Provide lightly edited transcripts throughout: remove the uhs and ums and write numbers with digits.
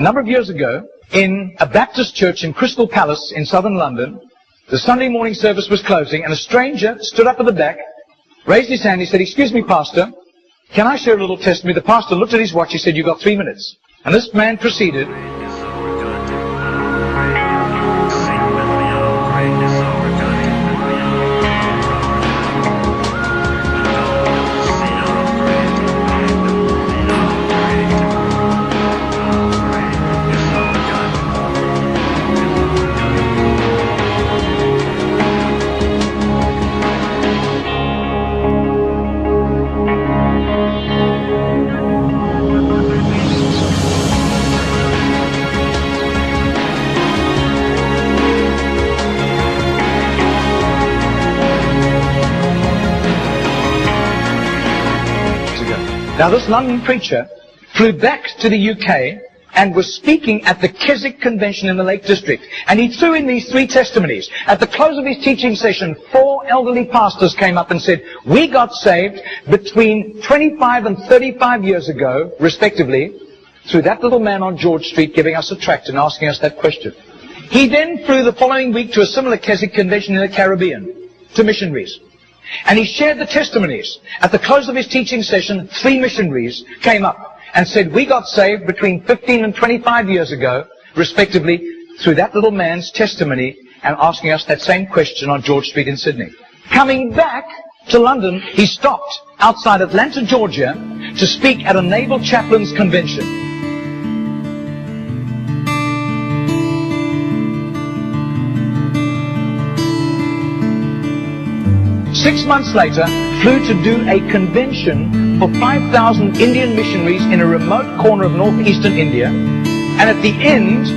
A number of years ago, in a Baptist church in Crystal Palace in southern London, the Sunday morning service was closing, and a stranger stood up at the back, raised his hand, he said, "Excuse me, Pastor, can I share a little testimony?" The pastor looked at his watch, he said, "You've got 3 minutes." And this man proceeded. Now, this London preacher flew back to the UK and was speaking at the Keswick Convention in the Lake District. And he threw in these 3 testimonies. At the close of his teaching session, 4 elderly pastors came up and said, "We got saved between 25 and 35 years ago, respectively, through that little man on George Street giving us a tract and asking us that question." He then flew the following week to a similar Keswick Convention in the Caribbean, to missionaries. And he shared the testimonies. At the close of his teaching session, 3 missionaries came up and said, "We got saved between 15 and 25 years ago, respectively, through that little man's testimony and asking us that same question on George Street in Sydney." Coming back to London, he stopped outside Atlanta, Georgia, to speak at a Naval Chaplains Convention. 6 months later, flew to do a convention for 5,000 Indian missionaries in a remote corner of northeastern India. And at the end,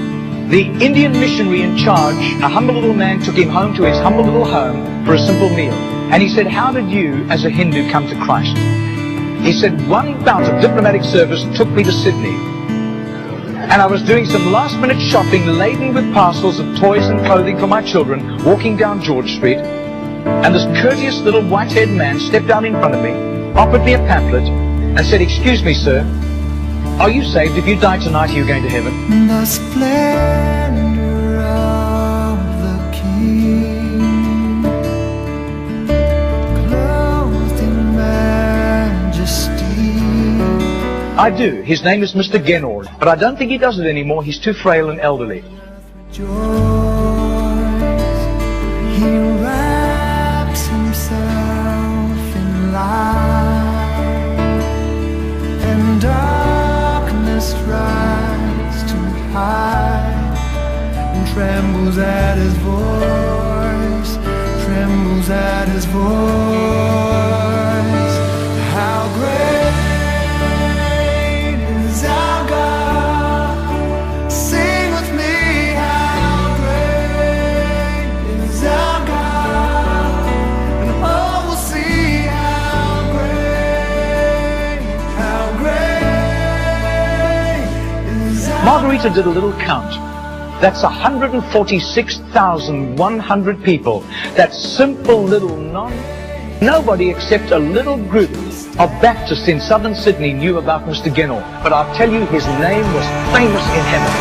the Indian missionary in charge, a humble little man, took him home to his humble little home for a simple meal. And he said, "How did you, as a Hindu, come to Christ?" He said, "One bout of diplomatic service took me to Sydney. And I was doing some last-minute shopping laden with parcels of toys and clothing for my children, walking down George Street. And this courteous little white-haired man stepped out in front of me, offered me a pamphlet, and said, 'Excuse me, sir, are you saved? If you die tonight, are you going to heaven?'" The splendor of the King, clothed in majesty. I do. His name is Mr. Genord, but I don't think he does it anymore. He's too frail and elderly. Joys, he wraps himself in light, and darkness rises too high, and trembles at his voice, trembles at his voice. How great is our God? Sing with me, how great is our God? And all will see how great is our God. Margarita did a little count. That's 146,100 people. That simple little nobody except a little group of Baptists in southern Sydney knew about Mr. Genord. But I'll tell you, his name was famous in heaven.